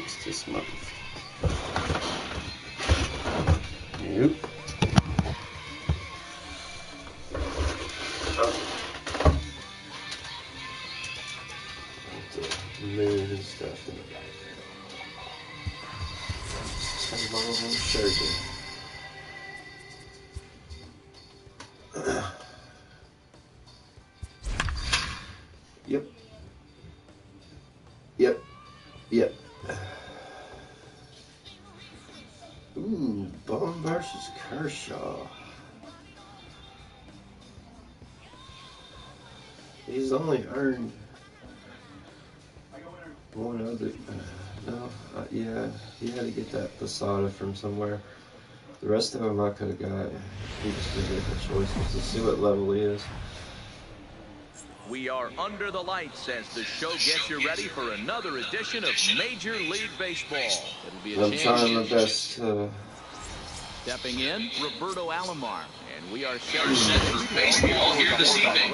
weeks this month. Yep. Moon and stuff in the background. My own surgeon. Yep. Yep. Yep. Ooh, Bum versus Kershaw. He's only earned one other. Yeah, he had to get that Posada from somewhere. The rest of them I could have got. He just didn't get the choices. Let's see what level he is. We are under the lights as the show gets you ready for another edition of Major League Baseball. It'll be a I'm trying my best to. Stepping in, Roberto Alomar, and we are set for baseball here this evening.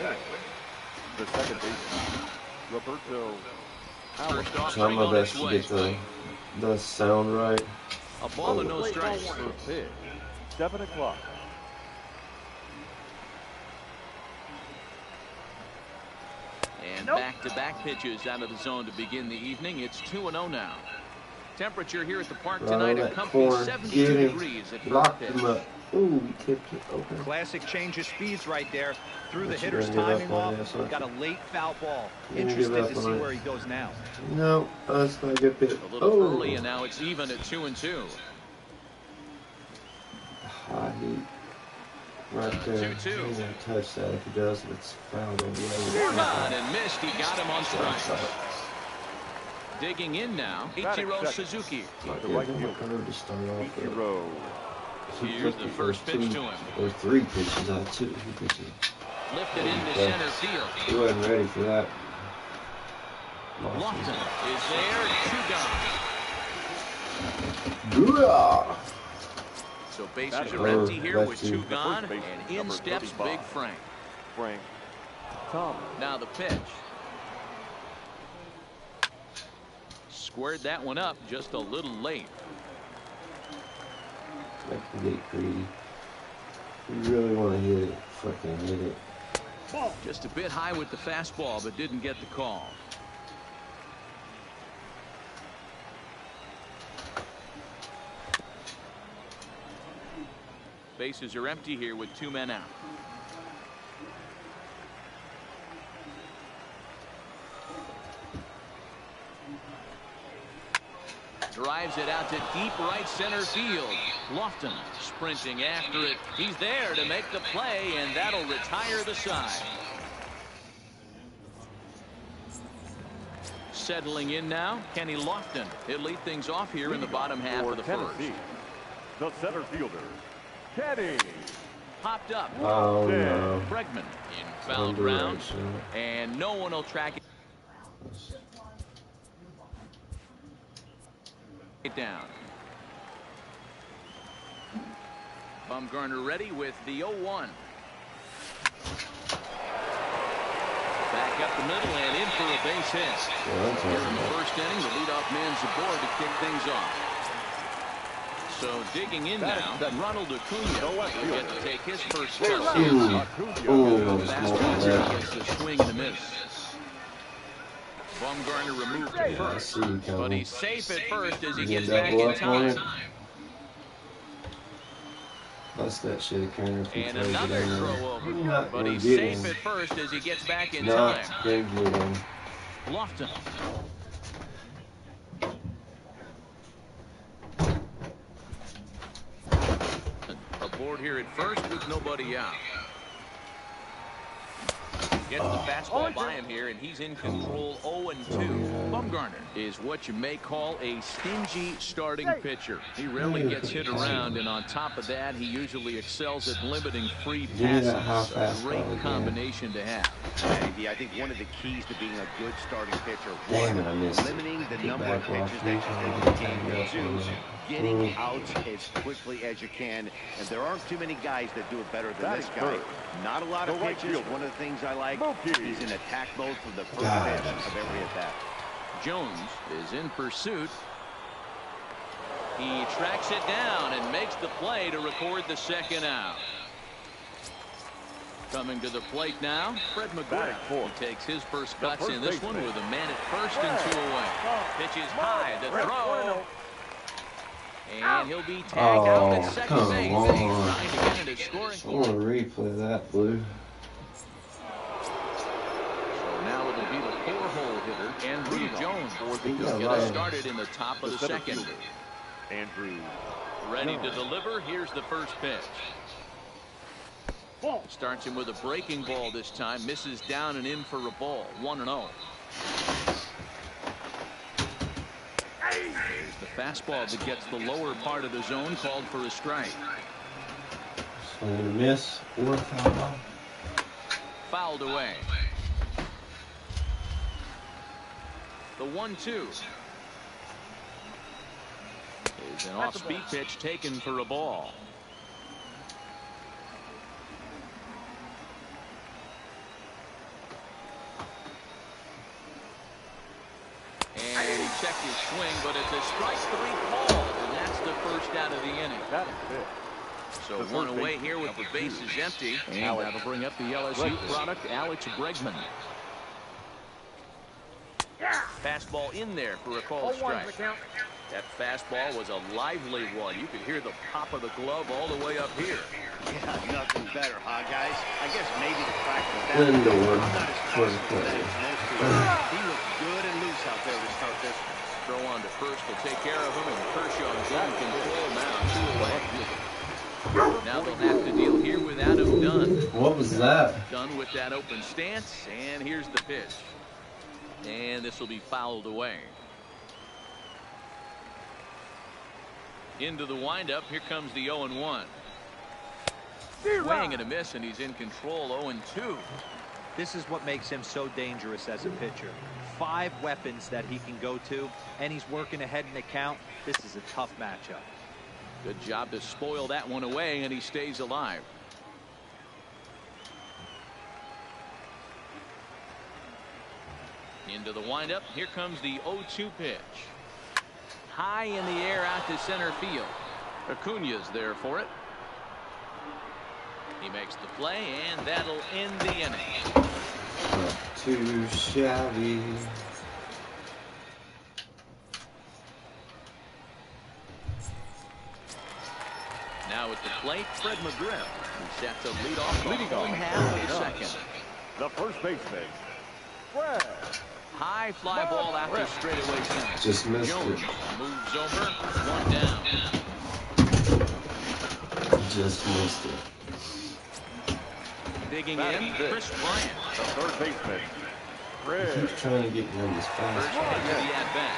The second baseman, Roberto Alomar. Trying my best to get the sound right. A ball and no strikes. First pitch, 7 o'clock. And back-to-back pitches out of the zone to begin the evening. It's 2-0 now. Temperature here at the park tonight a comfy 72 degrees at first pitch. Ooh, he tipped it. Okay. Classic change of speeds right there. Threw the hitter's timing off. Got a late foul ball. Interested to see where he goes now. No, that's not a good pitch. A little early, and now it's even at 2-2. High heat. Right there. 2-2. He's gonna touch that. If he does, it's fouled on the way. On and missed. He got him on strike. Digging in now, Ichiro Suzuki. The right curve to start off with. Ichiro. Here's the first pitch to him. Or 3 pitches out, 2 pitches. Lifted into center field. He wasn't ready for that. Lofton is there, 2 gone. Booyah! So bases are empty here with 2 gone, and in steps Big Frank. Tom. Now the pitch. Squared that one up just a little late. I can get greedy. You really want to hit it, fucking hit it. Just a bit high with the fastball, but didn't get the call. Bases are empty here with 2 men out. Drives it out to deep right center field. Lofton sprinting after it. He's there to make the play, and that'll retire the side. Settling in now, Kenny Lofton. He'll lead things off here in the bottom half of the first. The center fielder, Kenny. Popped up. Oh no. Bregman in foul ground, and no one will track it down. Bumgarner ready with the 0-1. Back up the middle and in for a base hit. Here in the first inning, the leadoff man's aboard to kick things off. So digging in now, Ronald Acuna will get to take his first step. Fastball gets the swing and a miss. Bumgarner removed to first, but he's safe at first as he gets back in time. Bust that shit, Kerner. And another throw over, but he's safe at first as he gets back in time. Lofton. Aboard here at first with nobody out. Gets the fastball by him here, and he's in control. 0-2. Bumgarner is what you may call a stingy starting pitcher. He rarely gets hit around, and on top of that, he usually excels at limiting free passes. A great combination to have. I think one of the keys to being a good starting pitcher is limiting the number of pitches that you can produce, getting out as quickly as you can, and there aren't too many guys that do it better than this guy. Not a lot of pitches. One of the things I like, he's in attack mode from the first pitch of every at bat. Jones is in pursuit. He tracks it down and makes the play to record the second out. Coming to the plate now, Fred McGriff. He takes his first cuts in this one with a man at first and 2 away. Pitches high, the throw. And he'll be tagged out at second base. Trying to get into scoring. I want to replay that, Blue. So now it'll be the 4-hole hitter, Andrew Jones. He'll get us started in the top of the second. Andrew. Ready to deliver. Here's the first pitch. Starts him with a breaking ball this time. Misses down and in for a ball. 1-0. There's the fastball that gets the lower part of the zone, called for a strike. Swing and a miss or foul ball. Fouled away. The 1-2. Is an off-speed pitch taken for a ball. And he checked his swing, but it's a strike 3 call, and that's the first out of the inning. That is it. So one away here with the bases empty. And that'll bring up the LSU product, Alex Bregman. Fastball in there for a called strike. That fastball was a lively one. You could hear the pop of the glove all the way up here. Yeah, nothing better, huh, guys? I guess maybe the fact that Lindor for the play. He looked good and loose out there to start this. Throw on to first to take care of him, and Kershaw's in control now. 2 away. Now they'll have to deal here with Adam Dunn. What was that? Dunn with that open stance, and here's the pitch. And this will be fouled away. Into the windup. Here comes the 0-1. Swing and a miss, and he's in control. 0-2. This is what makes him so dangerous as a pitcher. 5 weapons that he can go to, and he's working ahead in the count. This is a tough matchup. Good job to spoil that one away, and he stays alive. Into the windup. Here comes the 0-2 pitch. High in the air out to center field. Acuna's there for it. He makes the play, and that'll end the inning. Not too shabby. Now at the plate, Fred McGriff, who's set to lead off the home half of the second. The first baseman, Fred. High fly ball out to straightaway center. Just missed Jones it. moves over. 1 down. Just missed it. Digging in, Chris Bryant. The third baseman, He Fred. keeps trying to get me on this First fast. pitch of the at-bat.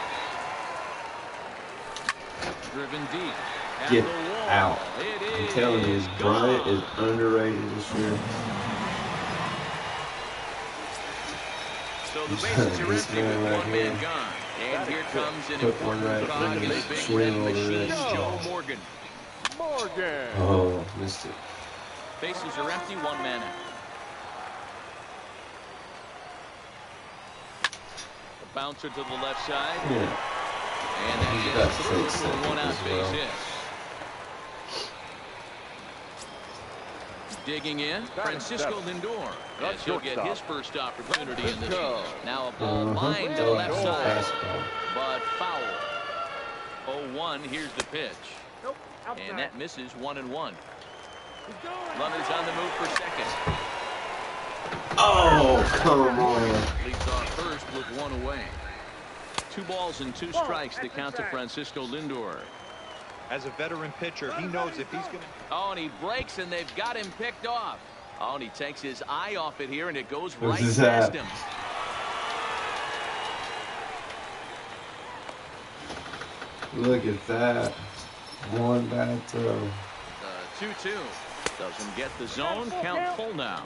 Driven deep. At Get the wall. out. It I'm telling you, is Bryant gone. is underrated this year. So the bases are This empty man with right 1 man here. gone. And here comes an Took one important right cog in in the the big swing red over machine, it. Joe Morgan. Morgan. Oh, missed it. Bases are empty, 1 man out. The bouncer to the left side. Yeah. And He's that's got it through six for a 1-out as base well. hit. Digging in, Francisco Lindor, as he'll get his first opportunity in this game. Now a ball lined to the left side, Fastball. but foul. 0-1, here's the pitch. And that misses 1-1. Runners on the move for second. Oh, come on. Leads off first with 1 away. 2 balls and 2 strikes to count to Francisco Lindor. As a veteran pitcher, he knows if he's going to... Oh, and he breaks, and they've got him picked off. Oh, and he takes his eye off it here, and it goes right What's past that? him. Look at that. One bad throw. 2-2. Doesn't get the zone. Count full now.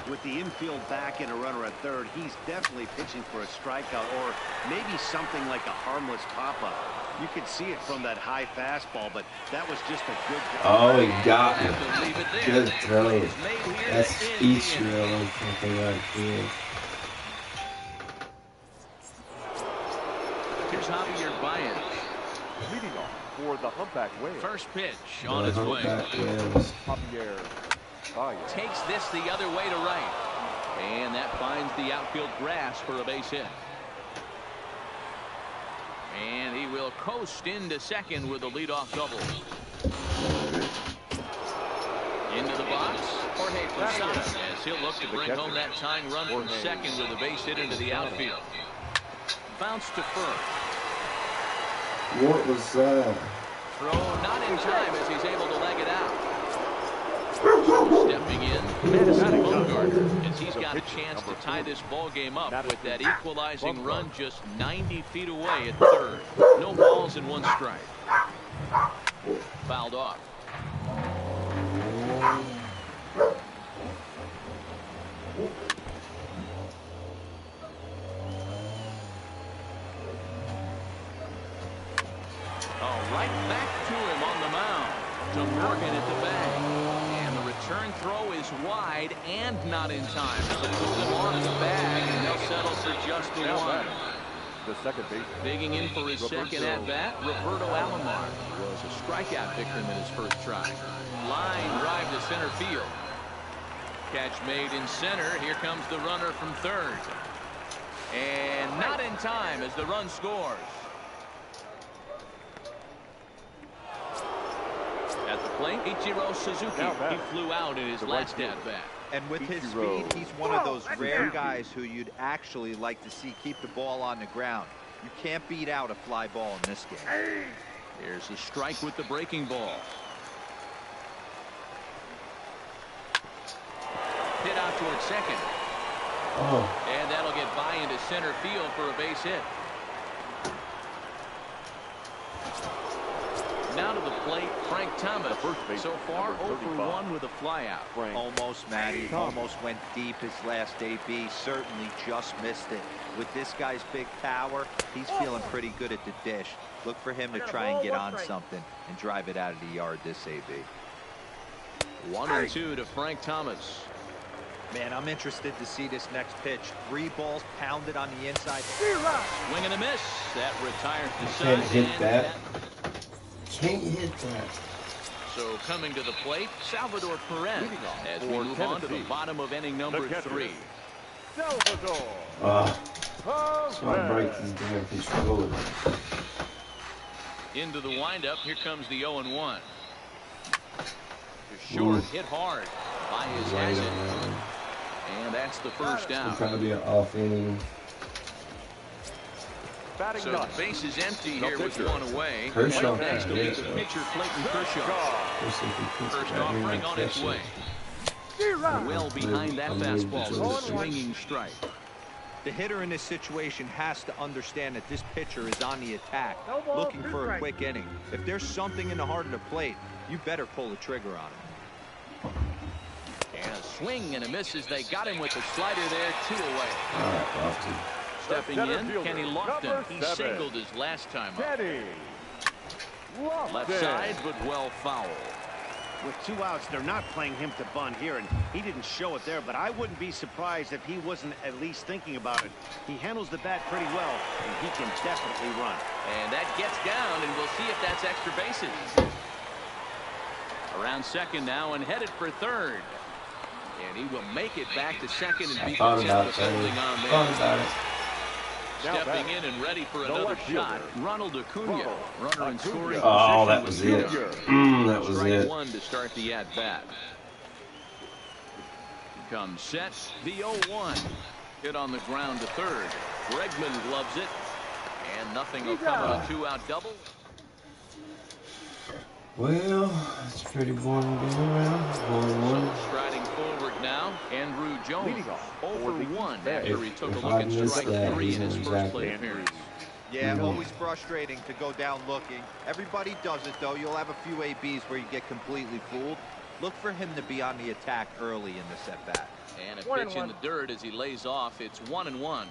With the infield back and a runner at third, he's definitely pitching for a strikeout or maybe something like a harmless pop-up. You could see it from that high fastball, but that was just a good job. Oh, he got me. Have to leave it there. Good throw. Play is made here That's to end each the inning. really something right here. Here's Javier Baez. Leading off, for the humpback win. First pitch on its way. Javier Baez Takes this the other way to right. And that finds the outfield grass for a base hit. And he will coast into second with a leadoff double. Into the box, Jorge Posada, as he'll look to bring home that tying run from second with a base hit into the outfield. Bounce to first. What was that? Throw not in time as he's able to leg it out. Stepping in, Madison Bumgarner, as he's got a chance to tie this ball game up with that equalizing run just 90 feet away at third. No balls and one strike. Fouled off. Right back to him on the mound. To Morgan at the bag. And the return throw is wide and not in time. So they move them on to the bag, and they'll settle for just the one. The second base. Digging in for his second at-bat, Roberto Alomar was a strikeout victim in his first try. Line drive to center field. Catch made in center. Here comes the runner from third. And not in time as the run scores. At the plate, Ichiro Suzuki. He flew out in his last at-bat. And with his speed, he's one of those rare guys who you'd actually like to see keep the ball on the ground. You can't beat out a fly ball in this game. Here's the strike with the breaking ball. Hit out towards second. And that'll get by into center field for a base hit. Now to the plate, Frank Thomas. So far, 0 for 1 with a flyout. Almost, Matty. Almost went deep his last AB. Certainly just missed it. With this guy's big power, he's feeling pretty good at the dish. Look for him to try and get on something and drive it out of the yard this AB. 1-2 to Frank Thomas. Man, I'm interested to see this next pitch. 3 balls pounded on the inside. Swing and a miss. That retires the Can't side. hit that. Can't hit that. So coming to the plate, Salvador Perez as we move on to the bottom of inning number 3. Salvador. That's why I break these damn controllers. Into the windup, here comes the 0-1. Short, hit hard by his Hazard. And that's the first down. It's going to be an off inning. So the base is empty here with one away. Kershaw. Next will be the pitcher, Clayton Kershaw. First offering on its way. Well behind that fastball with a swinging strike. The hitter in this situation has to understand that this pitcher is on the attack, looking for a quick inning. If there's something in the heart of the plate, you better pull the trigger on him. And a swing and a miss as they got him with the slider there, 2 away. All right, Lofton. Stepping in, Kenny Lofton. He singled his last time up. Left side, but well fouled. With 2 outs, they're not playing him to bunt here, and he didn't show it there, but I wouldn't be surprised if he wasn't at least thinking about it. He handles the bat pretty well, and he can definitely run. And that gets down, and we'll see if that's extra bases. Around second now and headed for third. And he will make it back to second and be holding on there. Stepping in and ready for another shot, Ronald Acuna, runner in scoring. Oh, that was it. That was it. 1 to start the at-bat. Comes set, the 0-1. Hit on the ground to third. Bregman gloves it, and nothing will come on a 2-out double. Well, it's pretty boring game around. 1-1. Striding forward now, Andrew Jones, 0 for 1 after he took a look at strike 3 in his first plate appearance. Yeah, always frustrating to go down looking. Everybody does it, though. You'll have a few ABs where you get completely fooled. Look for him to be on the attack early in this at-bat. And a pitch in the dirt as he lays off. It's 1-1.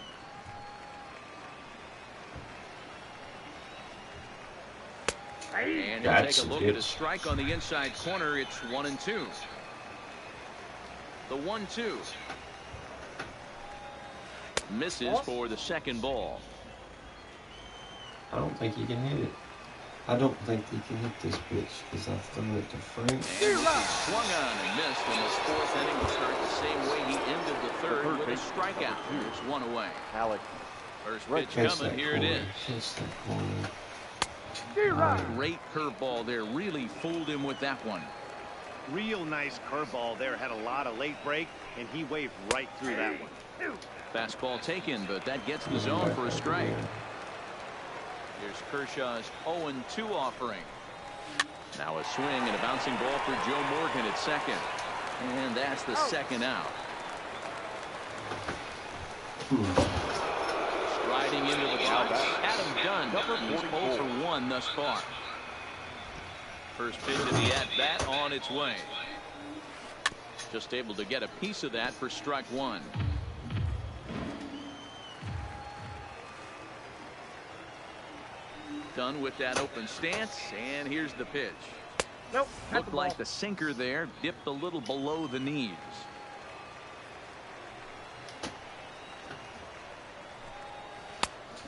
And he'll take a look at a strike on the inside corner. It's 1-2. The 1-2 misses for the second ball. I don't think he can hit it. I don't think he can hit this pitch because I've thrown it to Frank. And swung on and missed in his fourth inning to start the same way he ended the third with a strikeout. There's one away. Alex. First pitch coming. Here it is. Great curveball there. Really fooled him with that one. Real nice curveball there. Had a lot of late break, and he waved right through that one. Fastball taken, but that gets the zone for a strike. Here's Kershaw's 0-2 offering. Now a swing and a bouncing ball for Joe Morgan at second. And that's the second out. Striding into the box, Adam Dunn. He's 0 for 1 thus far. First pitch of the at-bat on its way. Just able to get a piece of that for strike one. Done with that open stance, and here's the pitch. Nope. Looked like the sinker there dipped a little below the knees.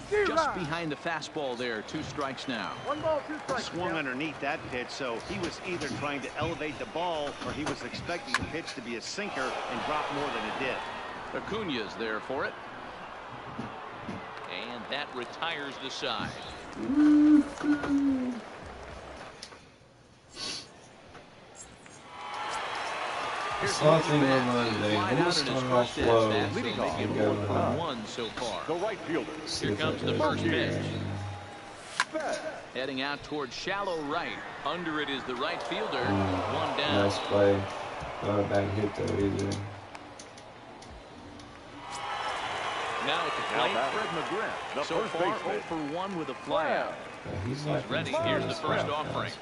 Just behind the fastball there. 2 strikes now. 1 ball, 2 strikes. Swung underneath that pitch, so he was either trying to elevate the ball or he was expecting the pitch to be a sinker and drop more than it did. Acuna's there for it. And that retires the side. Something on Monday. I'm gonna start off slow and go high. 1 so far. The right fielder. Here comes the first pitch. Heading out towards shallow right. Under it is the right fielder. 1 down. Nice play. Not a bad hit though either. Now at the plate, Fred McGriff. So far 0 for 1 with a flyout. He's ready. Here's the first offering.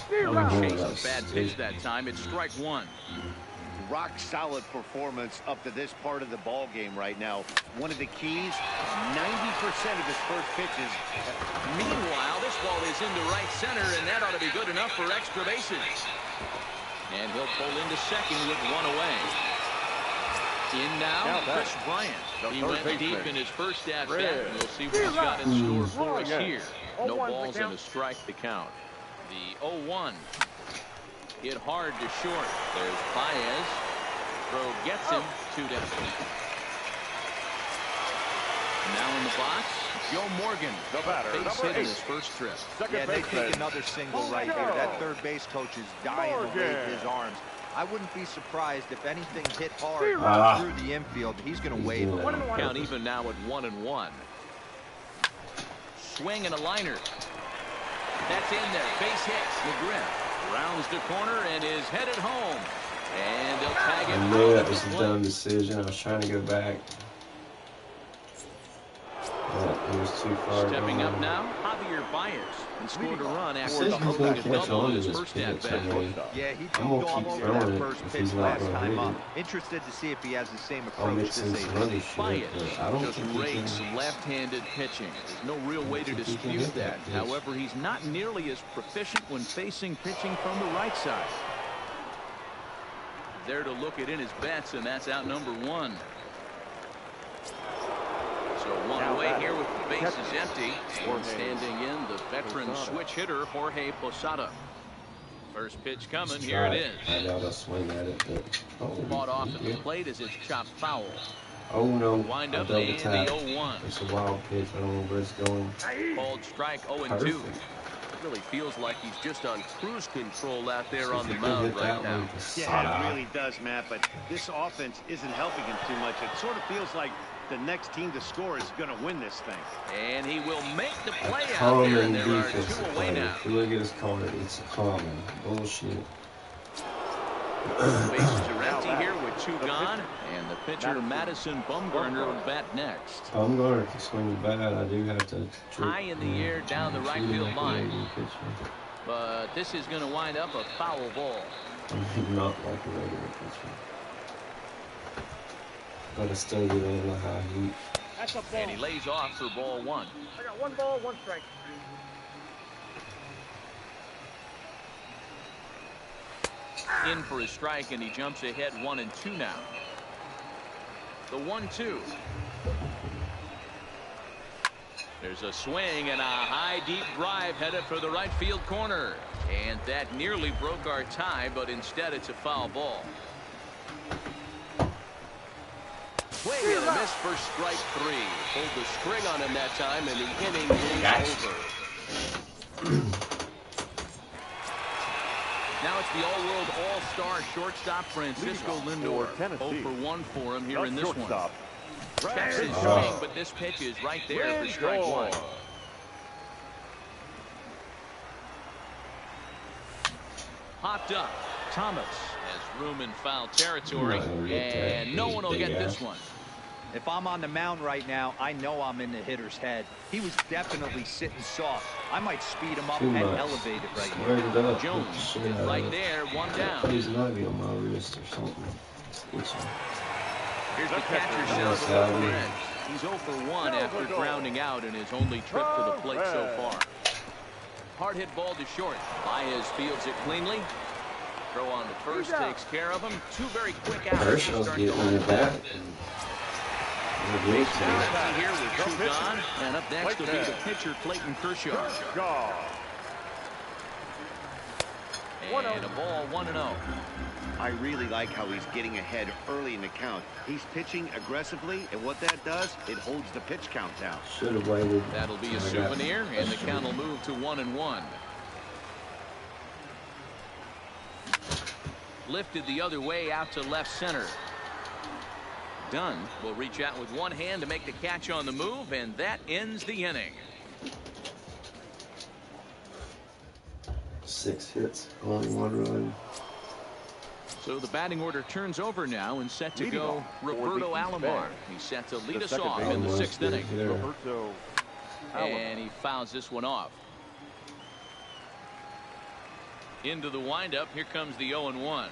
Chase a bad pitch that time. It's strike 1. Rock solid performance up to this part of the ball game right now. One of the keys, 90% of his first pitches. Meanwhile, this ball is into right center, and that ought to be good enough for extra bases. And he'll pull into second with 1 away. In now, Chris Bryant. He went deep in his first at-bat. We'll see what he's got in store for us here. No balls and a strike to count. The 0-1. Hit hard to short. There's Baez. Throw gets him 2 down. Now in the box, Joe Morgan. The batter, base hit in his first trip. Yeah, they take another single right here. That third base coach is dying to wave his arms. I wouldn't be surprised if anything hit hard through the infield. He's going to wave it. Count even now at 1-1. Swing and a liner. That's in there. Base hit. McGriff rounds the corner and is headed home. And they'll tag him. I knew that was a dumb decision. I was trying to go back. But it was too far. Stepping up now, Javier Baez, and scored a run after the He's gonna catch double on in to his this first pitch. at-bat. Yeah, he did I'm go gonna all keep over throwing that it first if pitch he's not last gonna time hit up. it. Interested to see if he has the same I'll approach mix in this some evening. other shit, Baez but I don't just think he rakes can. left-handed pitching. There's no real way to think he can dispute hit that. that pitch. However, he's not nearly as proficient when facing pitching from the right side. There to look it in his bets, and that's out number 1. So 1 away here with the bases empty. And standing in, the veteran switch hitter, Jorge Posada. First pitch coming. Here it is. I doubt I'll swing at it, but Fought off at the plate as it's chopped foul. Oh no! Wind I up double and the tap. 0-1. It's a wild pitch. I don't know where it's going. Called strike 0-2. Perfect. Really feels like he's just on cruise control out there on the Hit mound that right one now. with the Yeah, side it eye. really does, Matt, but this offense isn't helping him too much. It sort of feels like the next team to score is going to win this thing. And he will make the play out there, Common and there are defensive 2 away play. now. If you look at his card, it's common. Bullshit. Bases are empty here with 2 gone, and the pitcher Madison Bumgarner will bat next. I'm going to swing the bat. I do have to. High in the air down the right field line. But this is going to wind up a foul ball. Not like a regular pitcher. But I still get in the high heat. That's a ball. And he lays off for ball 1. I got 1 ball, 1 strike. In for his strike, and he jumps ahead 1-2 now. The 1-2. There's a swing and a high deep drive headed for the right field corner. And that nearly broke our tie, but instead it's a foul ball. Swing and a miss for strike 3. Pulled the string on him that time, and the inning is over. Now it's the all-world all-star shortstop Francisco Lindor. 0 for 1 for him here in this one. Checks his swing, but this pitch is right there for strike 1. Popped up. Thomas has room in foul territory, and no one will get this one. If I'm on the mound right now, I know I'm in the hitter's head. He was definitely sitting soft. I might speed him up and elevate it right here. Jones is right there, 1 down. He's not be on my wrist or something. Here's the catcher shot for the Reds. He's 0 for 1 after grounding out in his only trip to the plate so far. Hard hit ball to short. Baez fields it cleanly. Throw on to first takes care of him. 2 very quick outs. Herschel's getting in that. Here with 2 gone, and up next will be the pitcher Clayton Kershaw. And a ball 1-0. I really like how he's getting ahead early in the count. He's pitching aggressively, and what that does, it holds the pitch count down. Should have waited. That'll be a souvenir, and the count will move to 1-1. Lifted the other way out to left center. Dunn will reach out with one hand to make the catch on the move, and that ends the inning. 6 hits, only 1 run. So the batting order turns over now and set to go Roberto Alomar. He's set to lead us off in the 6th inning. And he fouls this one off. Into the windup. Here comes the 0-1.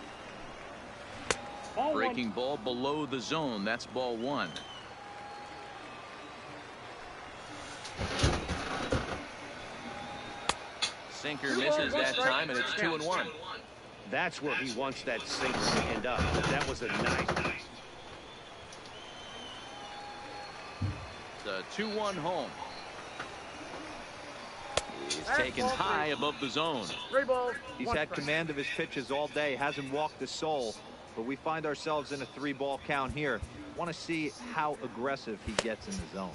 Breaking ball below the zone. That's ball 1. Sinker misses that time, and it's 2-1. That's where he wants that sinker to end up. That was a nice. The 2-1 home. He's taken high above the zone. He's had command of his pitches all day. Hasn't walked a soul. But we find ourselves in a 3-ball count here. Want to see how aggressive he gets in the zone.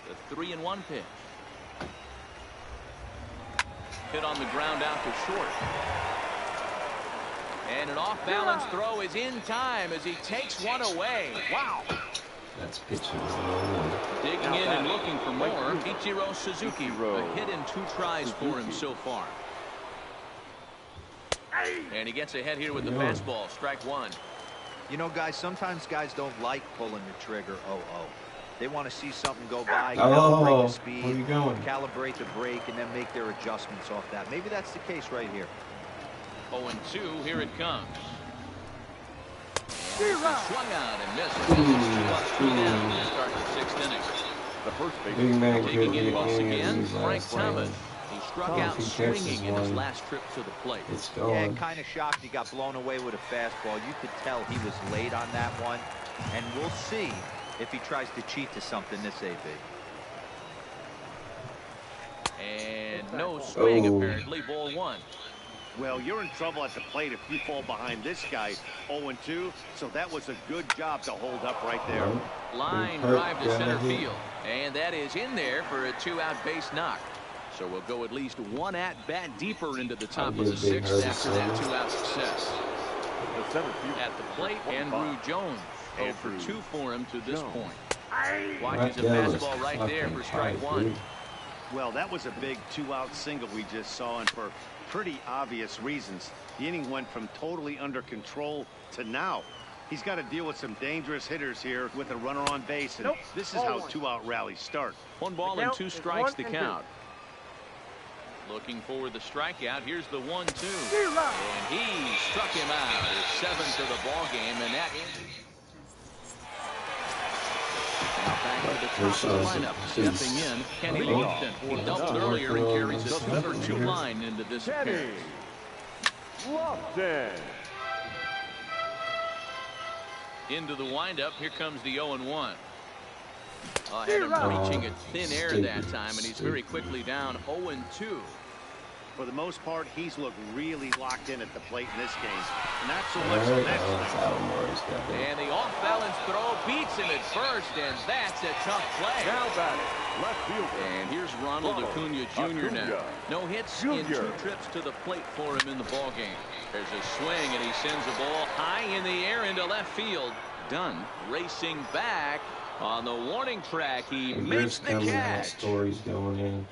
The 3-1 pitch. Hit on the ground out to short. And an off-balance throw is in time as he takes one away. Wow. That's pitching. Digging in and looking for more. Ichiro Suzuki. A hit in 2 tries for him so far. And he gets ahead here with the fastball. Strike 1. You know, guys, sometimes guys don't like pulling the trigger 0-0. They want to see something go by, calibrate the speed, where you going? Calibrate the break, and then make their adjustments off that. Maybe that's the case right here. 0-2. Here it comes. Swung out and missed. 2 down to start the 6th inning. The first Big man Taking could in once get again, Frank Thomas. in. He struck out swinging in his last trip to the plate. It's Yeah, gone. kind of shocked he got blown away with a fastball. You could tell he was late on that one. And we'll see if he tries to cheat to something this AB. And no swing, apparently. Ball 1. Well, you're in trouble at the plate if you fall behind this guy. 0-2. So that was a good job to hold up right there. Line drive to center field. And that is in there for a 2-out base knock. So we'll go at least 1 at-bat deeper into the top of the 6th after that 2-out success. At the plate, Andrew Jones. 0 for 2 for him to this point. Watches a fastball right there for strike 1. Well, that was a big 2-out single we just saw, and for pretty obvious reasons. The inning went from totally under control to now. He's got to deal with some dangerous hitters here with a runner on base, and this is how 2-out rallies start. 1 ball and 2 strikes to count. Looking for the strikeout. Here's the 1-2. And he struck him out. His 7th of the ball game, and that ends. Now back to the top of the lineup. Stepping in, Kenny Lofton. He doubled earlier and carries his number 2 line into this appearance. Into the windup. Here comes the 0-1. Had him reaching a thin air that time, and he's very quickly down 0-2. For the most part, he's looked really locked in at the plate in this game. Not so much the next time. And the off-balance throw beats him at first, and that's a tough play. Now batting, left fielder. And here's Ronald Acuna Jr. now. No hits in 2 trips to the plate for him in the ballgame. There's a swing, and he sends the ball high in the air into left field. Dunn racing back on the warning track. He makes the catch. Stories going in.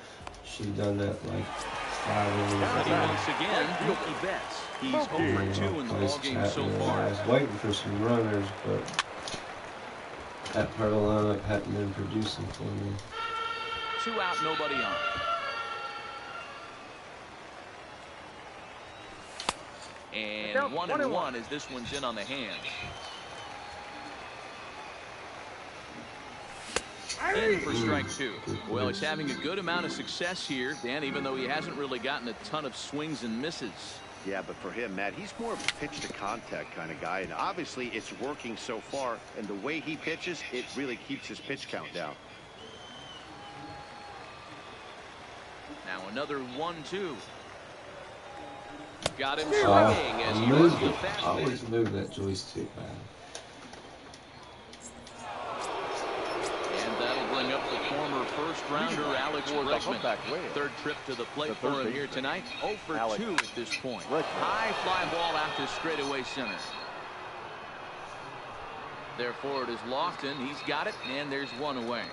She done that like 5 innings. Once again, Mookie Betts. He's 0-2 in the ballgame so far. I was waiting for some runners, but that part of the lineup hadn't been producing for me. 2 out, nobody on. And 1-1 as this one's in on the hands. In for strike 2. Well, he's having a good amount of success here, Dan, even though he hasn't really gotten a ton of swings and misses. Yeah, but for him, Matt, he's more of a pitch-to-contact kind of guy, and obviously it's working so far, and the way he pitches, it really keeps his pitch count down. Now another 1-2. Got him swinging as he moves the fastball. Always move that joystick, man. Bring up the former first-rounder Alex Bregman. 3rd trip to the plate for him here tonight. 0-for-2 at this point. High fly ball out to straightaway center. Therefore, it is Lofton. He's got it, and there's 1 away.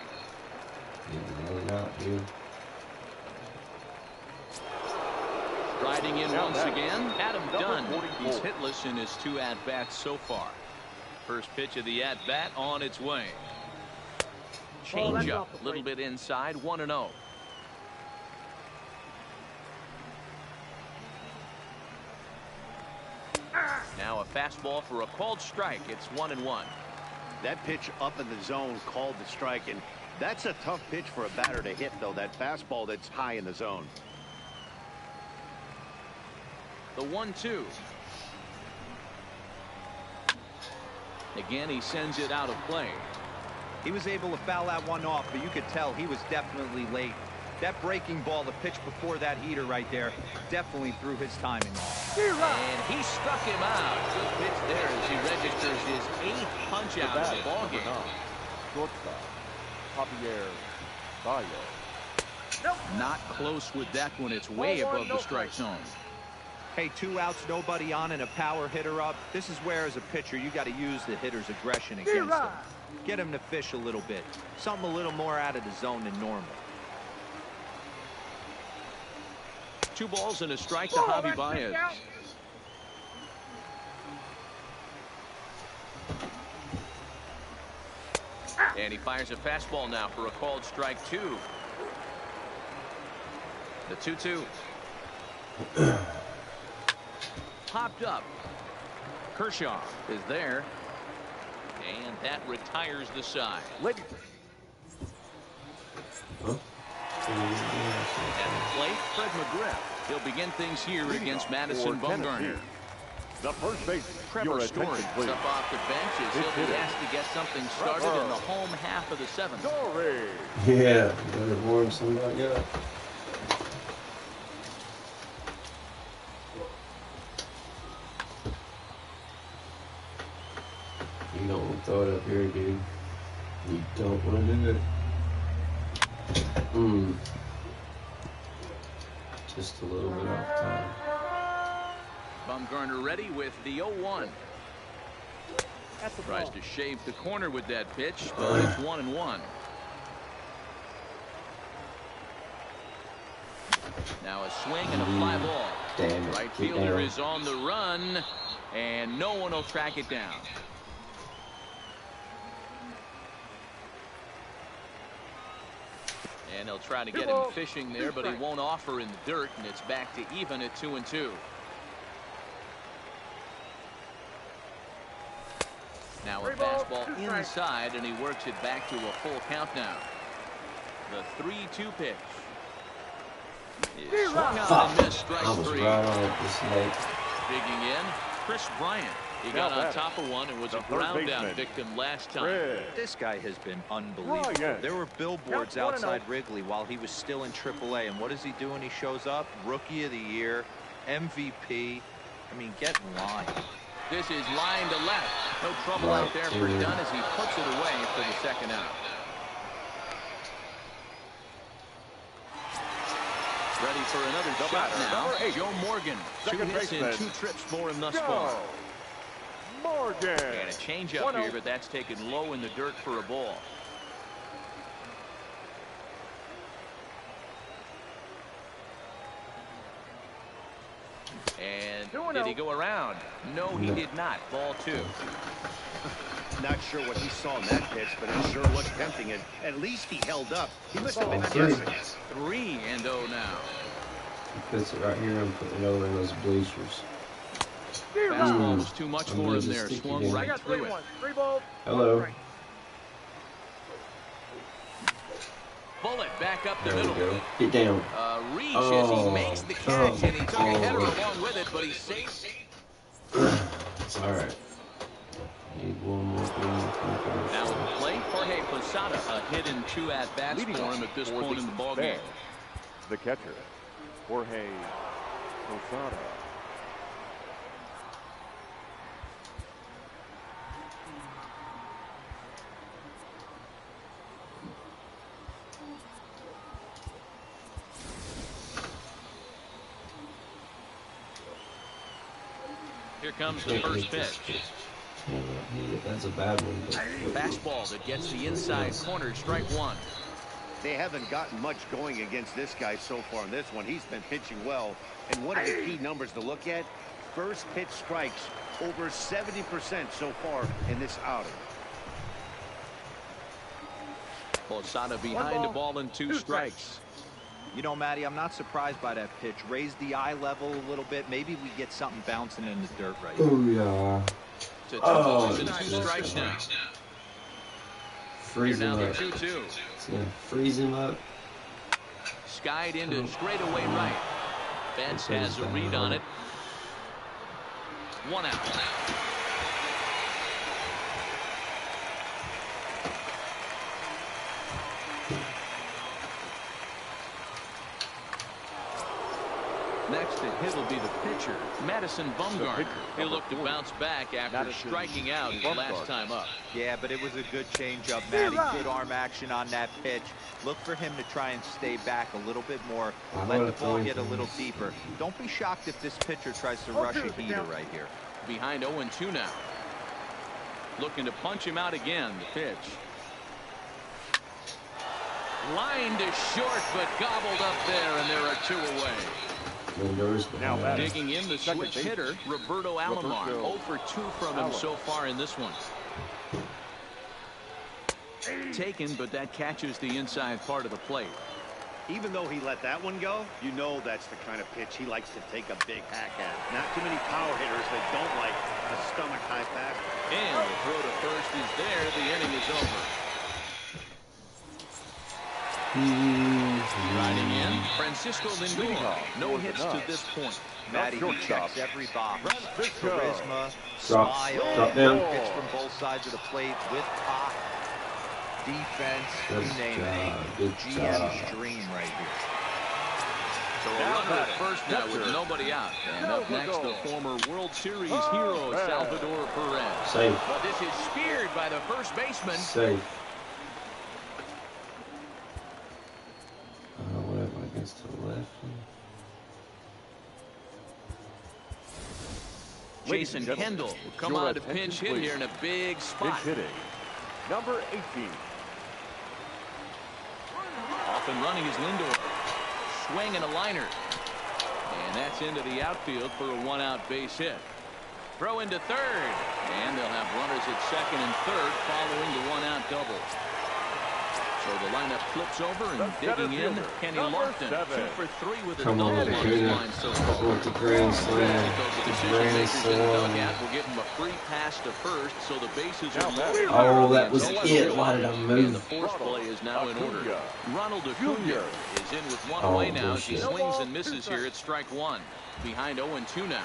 Riding in once again, Adam Dunn. He's hitless in his 2 at-bats so far. First pitch of the at-bat on its way. Change up a little bit inside, 1-0. Now a fastball for a called strike. It's 1-1. That pitch up in the zone called the strike, and that's a tough pitch for a batter to hit, though. That fastball that's high in the zone. The 1-2. Again, he sends it out of play. He was able to foul that one off, but you could tell he was definitely late. That breaking ball, the pitch before that heater right there, definitely threw his timing off. And he struck him out. Good pitch there as he registers his 8th punch out of the ballgame. Shortstop, Javier Baez. Not close with that one. It's way above the strike zone. Hey, 2 outs, nobody on, and a power hitter up. This is where, as a pitcher, you got to use the hitter's aggression against him. Get him to fish a little bit. Something a little more out of the zone than normal. 2 balls and a strike to Javi Baez. And he fires a fastball now for a called strike 2. The 2-2. Popped up. Kershaw is there. And that retires the side. At the plate, Fred McGriff. He'll begin things here against Madison Bumgarner. The first base. Trevor Story is up off the bench as he'll be asked to get something started in the home half of the 7th. Yeah, better warm somebody up. You don't want to throw it up here, dude. You don't want to do it. Just a little bit off time. Bumgarner ready with the 0-1. Tries to shave the corner with that pitch, but it's 1-1. Now a swing and a fly ball. Damn it. Right fielder is on the run, and no one will track it down. And he'll try to get him fishing there, but he won't offer in the dirt, and it's back to even at 2-2. Now a fastball inside, and he works it back to a full count now. The 3-2 pitch. Is swung on and missed, strike 3. Right on it this late. Digging in, Chris Bryant He got on top of one and was a ground down victim last time. This guy has been unbelievable. There were billboards outside Wrigley while he was still in AAA, and what is he doing? He shows up, Rookie of the Year, MVP. I mean, get in line. This is line to left. No trouble out there for Dunn as he puts it away for the second out. Ready for another shot now. Joe Morgan. 2 hits and 2 trips for him thus far. Morgan. And a changeup here, but that's taken low in the dirt for a ball. And did he go around? No, he did not. Ball 2. Not sure what he saw in that pitch, but it sure looked tempting. And at least he held up. He must have been guessing. 3-0 now. He puts it right here and put it over in those bleachers. Fastball was too much for him there. Swung right through it. 3 balls. Hello. Bullet back up the middle. Go. Get down. Reach as he makes the catch, and he took a header along with it, but he's safe. It's all right. Need one more thing. Now at the plate, Jorge Posada, a hit and 2 at-bats for him at this point in the ballgame. The catcher, Jorge Posada. Here comes the first pitch. That's a bad one. Fastball that gets the inside corner, strike 1. They haven't gotten much going against this guy so far in this one. He's been pitching well. And one of the key numbers to look at, first pitch strikes over 70% so far in this outing. Posada behind the ball and 2 strikes. You know, Matty, I'm not surprised by that pitch. Raise the eye level a little bit. Maybe we get something bouncing in the dirt right here. Oh, yeah. To 2 balls and 2 strikes now. Freeze him up. 2-2. Freeze him up. Skied into straightaway right. Betts has a read on it. 1 out. Next to hit will be the pitcher, Madison Bumgarner. He'll look to bounce back after striking out his last time up. Yeah, but it was a good changeup, Matty. Good arm action on that pitch. Look for him to try and stay back a little bit more. Let the ball get a little deeper. Don't be shocked if this pitcher tries to rush a heater right here. Behind 0-2 now. Looking to punch him out again. The pitch. Lined to short, but gobbled up there, and there are 2 away. Now digging in the switch hitter, Roberto Alomar. 0 for 2 from him so far in this one. Taken, but that catches the inside part of the plate. Even though he let that one go, you know that's the kind of pitch he likes to take a big hack at. Not too many power hitters that don't like a stomach-high fastball. And the throw to first is there. The inning is over. Riding in, Francisco Lindor. No hits to this point. Matty, he checks every box. Charisma, Drop smile, down. hits from both sides of the plate with pop, defense, you name it. GM's dream right here. So a runner at first now with nobody out. And up next, the former World Series hero, Salvador Perez. Safe. But this is speared by the first baseman. Safe. Whatever, I guess to the left. Jason Kendall will come on to pinch hit here in a big spot. Pinch hitting, number 18. Off and running is Lindor. Swing and a liner. And that's into the outfield for a 1-out base hit. Throw into third. And they'll have runners at second and third following the 1-out double. So the lineup flips over and digging in, Kenny Lofton. 2 for 3 with a double on his line so far. With the grand slam. The decision makers in the dugout will give him a free pass to first, so the bases are loaded. Oh, that was it. Why did I And move? the force play is now in order. Ronald Acuna is in with 1 away now. He swings and misses here at strike 1. Behind 0-2 now.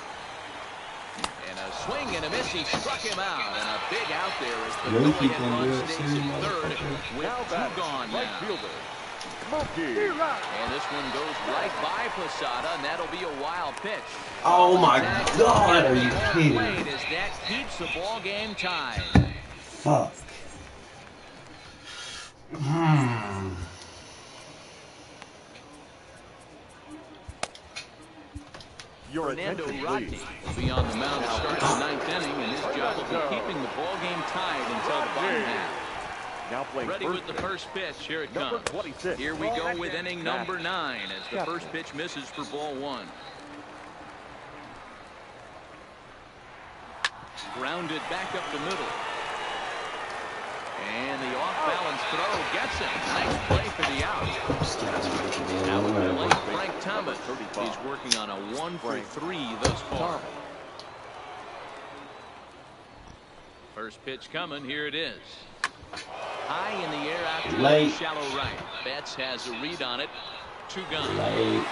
And a swing and a miss. He struck him out. And a big out there as the Mookie go-ahead can run do it stays too, in third motherfucker. with two gone Right now. fielder, Mookie. And this one goes right by Posada, and that'll be a wild pitch. Oh my God, are you kidding Played me? as that keeps the ball game tied. Fuck. Your Fernando attention, Rodney please. will be on the mound to start the ninth inning, and his job will be keeping the ball game tied until the bottom half. Now playing Ready first with the base, first pitch. Here it number comes. 26. Here we go with inning number 9 as the Captain. first pitch misses for ball 1. Grounded back up the middle. And the off-balance throw gets him. Nice play for the out. Now with the late Frank Thomas. He's working on a 1-for-3 thus far. First pitch coming. Here it is. High in the air out to Late. shallow right. Betts has a read on it. 2 gone. Late.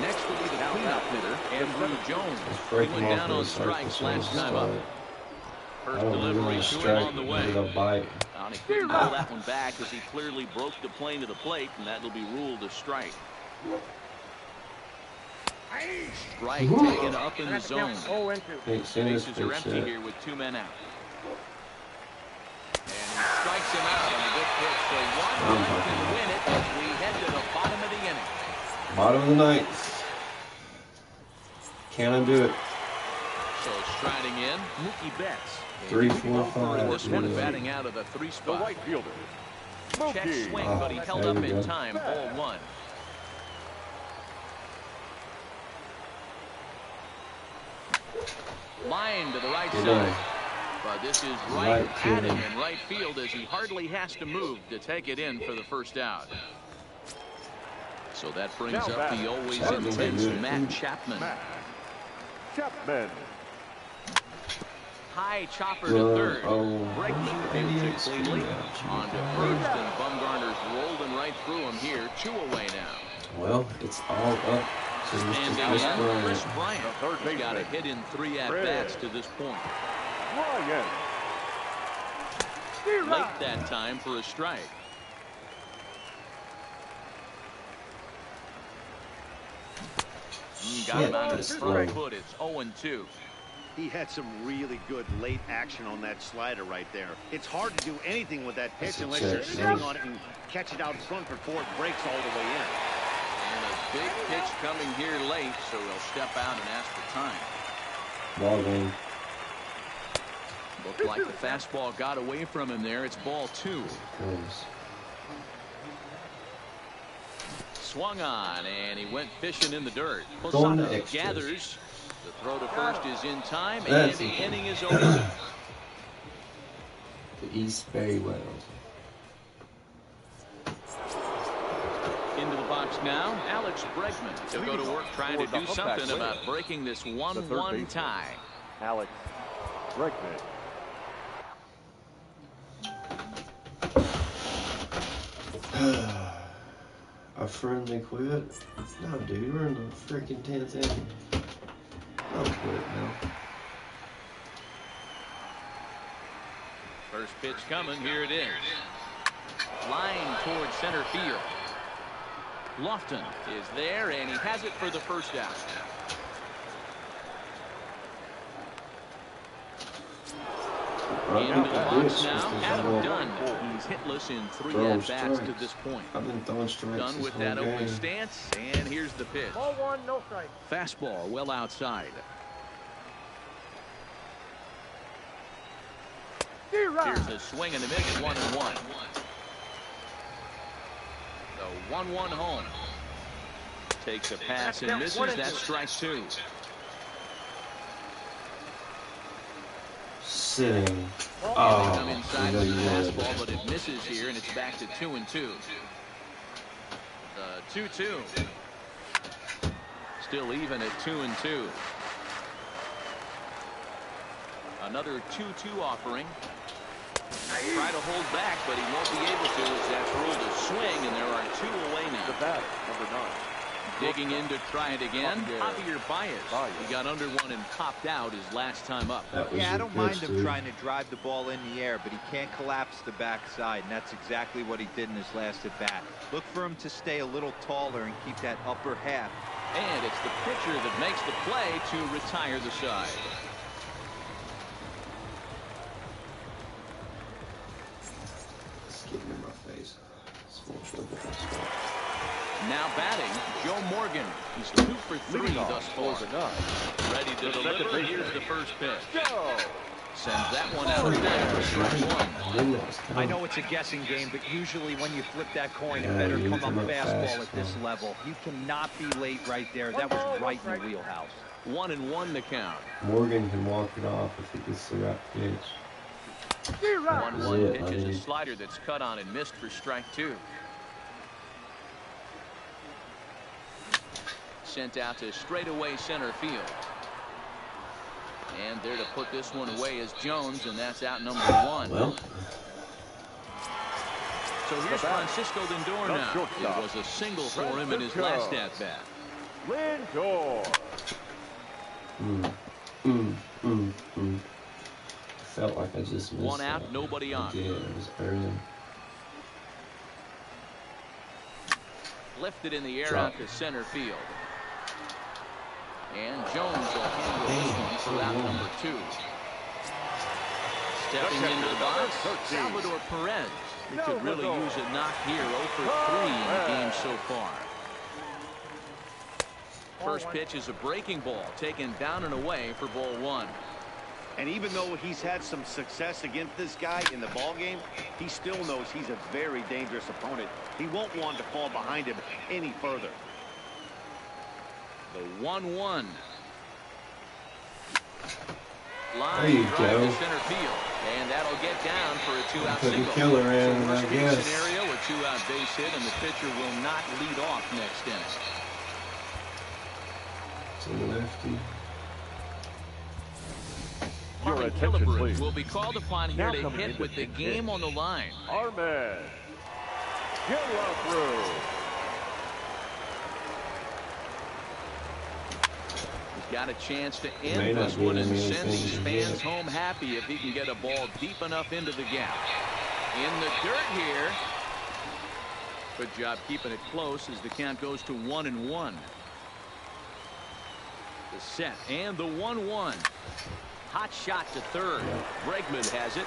Next will be the cleanup hitter, Andrew Jones. He Break went him down off on with a circle strikes so last it's time up. First delivery to him on the way. A bite. And he couldn't pull that one back as he clearly broke the plane to the plate, and that'll be ruled a strike. Strike taken up in the zone. 0-2. Bases are empty here with 2 men out. And he strikes him out on a good pitch. So one run can win it as we head to the bottom of the inning. Bottom of the ninth. Can I do it? So striding in, Mookie Betts. 3, 4, 5. This one batting out of the 3 The spot. right fielder, Check Mookie. swing, but he held there up we in go. time. Ball 1. Line to the right Good side. day. But this is Right right to at him him. in right field as he hardly has to move to take it in for the first out. So that brings Now up back. the always Chapman. intense Matt Chapman. Matt Chapman. High chopper to Well, third. oh, Bregman fields it 88 cleanly. screw On to first, and Bumgarner's rolled him right through him here. 2 away now. Well, it's all up to Mr. Standing Chris in, Bryant. Chris Bryant. The third He's got a baseman. hit in 3 at-bats to this point. Ryan. Late that time for a strike. Got him out of his front foot. It's 0-2. He had some really good late action on that slider right there. It's hard to do anything with that pitch That's a unless check, you're sitting man. on it and catch it out front before it breaks all the way in. And a big pitch coming here late, so he'll step out and ask for time. Ball game. Looked like the fastball got away from him there. It's ball 2. Goes. Swung on, and he went fishing in the dirt. Going to Posada extras. gathers. The throw to first is in time, and That's the okay. inning is over. The East very well. Into the box now, Alex Bregman. He'll go to work trying to do something about breaking this 1-1 tie. Alex Bregman. Our friendly quit? No, dude, we're in the freaking 10th inning. Don't quit now. First pitch coming. Here it is. Line towards center field. Lofton is there, and he has it for the first out. Into the box now, Adam Dunn. He's hitless in 3 Throw at-bats to strikes. this point. I've been throwing strikes Done this with whole that open game. stance, and here's the pitch. Ball 1, no strike. Fastball well outside. Here's a swing and a miss, 1-1. The 1-1 home. Takes a pass and misses. That's strike 2. Sitting. They Oh, come inside you with know the you fastball, but it misses here, and it's back to 2-2. The 2-2. Still even at 2-2. Another 2-2 offering. Try to hold back, but he won't be able to as that's ruled a swing, and there are 2 away now. The batter, number 9. Digging in to try it again. Javier Baez. He got under one and popped out his last time up. Yeah, I don't mind him trying to drive the ball in the air, but he can't collapse the backside, and that's exactly what he did in his last at bat. Look for him to stay a little taller and keep that upper half. And it's the pitcher that makes the play to retire the side. It's getting in my face. Now batting, Joe Morgan. He's 2 for 3 thus far. Ready to deliver. Here's the first pitch. Sends that one out of there for strike one. I know it's a guessing game, but usually when you flip that coin, it better come up fastball at this level. You cannot be late right there. That was right in the wheelhouse. 1-1 the count. Morgan can walk it off if he gets the right pitch. 1-1 pitch is a slider that's cut on and missed for strike 2. Sent out to straightaway center field. And there to put this one away is Jones, and that's out number 1. Well. So here's Francisco Lindor now. It was a single for him in his last at-bat. Lindor. Felt like I just missed 1 out, nobody on. Yeah, it was early. Lifted in the air out to center field. And Jones will handle this one for out number 2. Stepping into the box, Salvador Perez. He could really use a knock here. 0 for 3 in the game so far. First pitch is a breaking ball, taken down and away for ball 1. And even though he's had some success against this guy in the ball game, he still knows he's a very dangerous opponent. He won't want to fall behind him any further. The 1-1. There you Line drive go. to center field, and that'll get down for a 2-out Put the single. killer in, So I worst case guess. scenario, a 2-out base hit, and the pitcher will not lead off next inning. To the lefty. Your Harvey attention, Killebrew please. will be called upon here Now to coming hit in with to the pitch. game on the line. Ahmed. Killebrew. He's got a chance to May end not this be one and anything send these to fans hit. home happy if he can get a ball deep enough into the gap. In the dirt here. Good job keeping it close as the count goes to 1-1. The set and the 1-1. Hot shot to third. Bregman has it.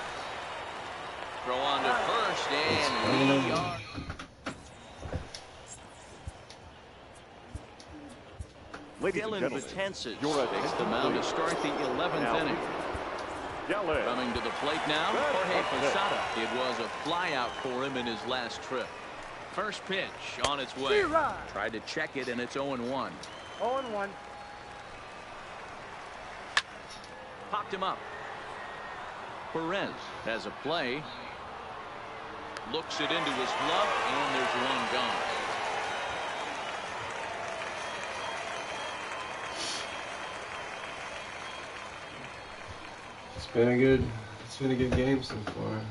Throw on to first, and we are. Ladies and Dylan gentlemen, Betances your takes attention, the mound to please. start the 11th Now, inning. Yelich. Coming to the plate now, Good Jorge pitch. Posada. It was a flyout for him in his last trip. First pitch on its way. Tried to check it, and it's 0-1. 0-1. Popped him up. Perez has a play. Looks it into his glove, and there's one gone. It's been a good game so far. I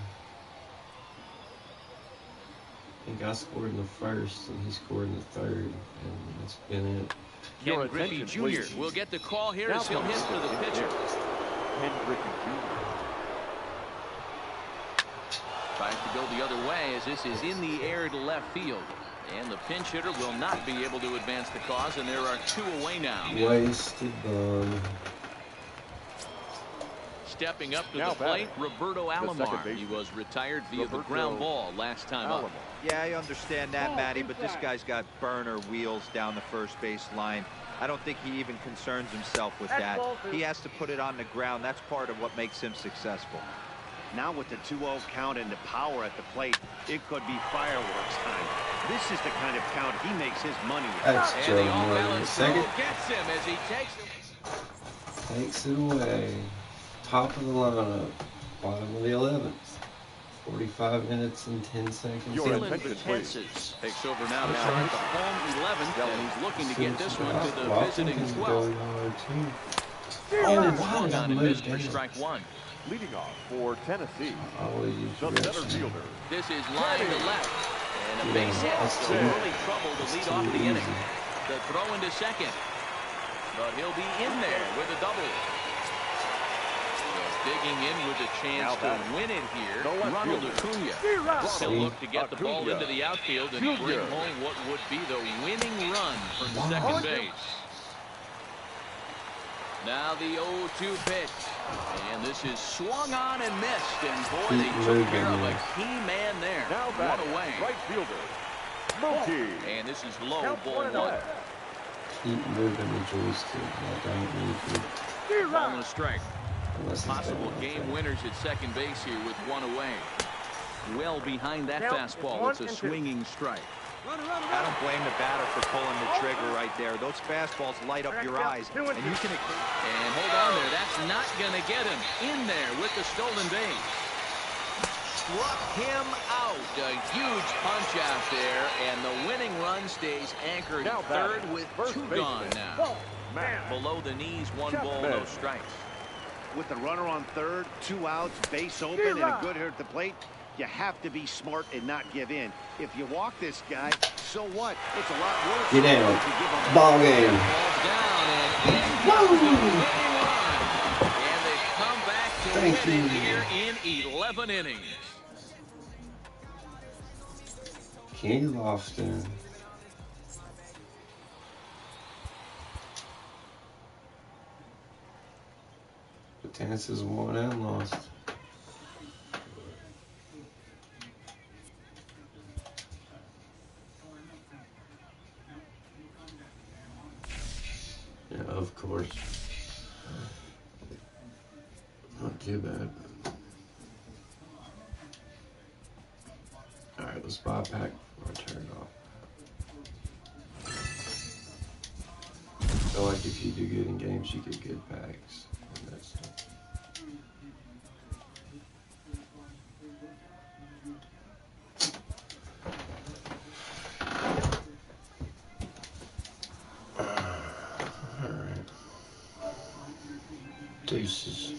think I scored in the first and he scored in the third, and that's been it. Your Ken Griffey attention, Jr. please. will get the call here Now as he'll coming hit in for the to pitcher. Ken Griffey Jr. Tries to go the other way as this is in the air to left field. And the pinch hitter will not be able to advance the cause, and there are 2 away now. Wasted ball. Stepping up to Now the plate, batting, Roberto second Alomar. baseman, He was retired via the Roberto ground ball last time up. Alomar. Yeah, I understand that, Matty, but this guy's got burner wheels down the first base line. I don't think he even concerns himself with that. He has to put it on the ground. That's part of what makes him successful. Now with the 2-0 count and the power at the plate, it could be fireworks time. This is the kind of count he makes his money with. That's And Joe the Morgan. off-balance throw Second gets him as he takes him. takes it away. Top of the lineup. Bottom of the 11th. 45 minutes and 10 seconds. Your Dylan attention, please. Betances takes over now to start the home 11th, and he's looking to get this one to the visiting 12th. Oh, Swung wow, on that and moved missed for down. strike 1. Leading off for Tennessee, I always use the direction. center fielder. This is line to left. And a Yeah, base hit. that's So too- early trouble to It's lead too off the inning. easy. The throw into second. But he'll be in there with a double. So digging in with a chance to win it here. Ronald Acuna. He'll look to get the ball into the outfield and bring home what would be the winning run from second base. Now the 0-2 pitch. And this is swung on and missed. And boy, they took care of a key man there. Now One away. Right fielder, Mookie. And this is low, ball one. Keep moving the joystick. Ball and a strike. Possible game winners at second base here with one away. Well behind that fastball. It's a swinging strike. I don't blame the batter for pulling the trigger right there. Those fastballs light up your eyes, and you can. And hold on there. That's not going to get him in there with the stolen base. Struck him out. A huge punch out there, and the winning run stays anchored Now third with two baseman. gone now. Below the knees, one ball, no strikes. With the runner on third, 2 outs, base open, and a good hitter at the plate, you have to be smart and not give in. If you walk this guy, so what? It's a lot worse. Get down. Ball game. Ball's down and in comes the winning run. And they come back to win it here in 11 innings. Kenny Lofton. Batanzas won and lost. Yeah, of course. Not too bad. Alright, let's buy a pack before I turn it off. I feel like if you do good in games, you get good packs. And that's Alright. Deuces.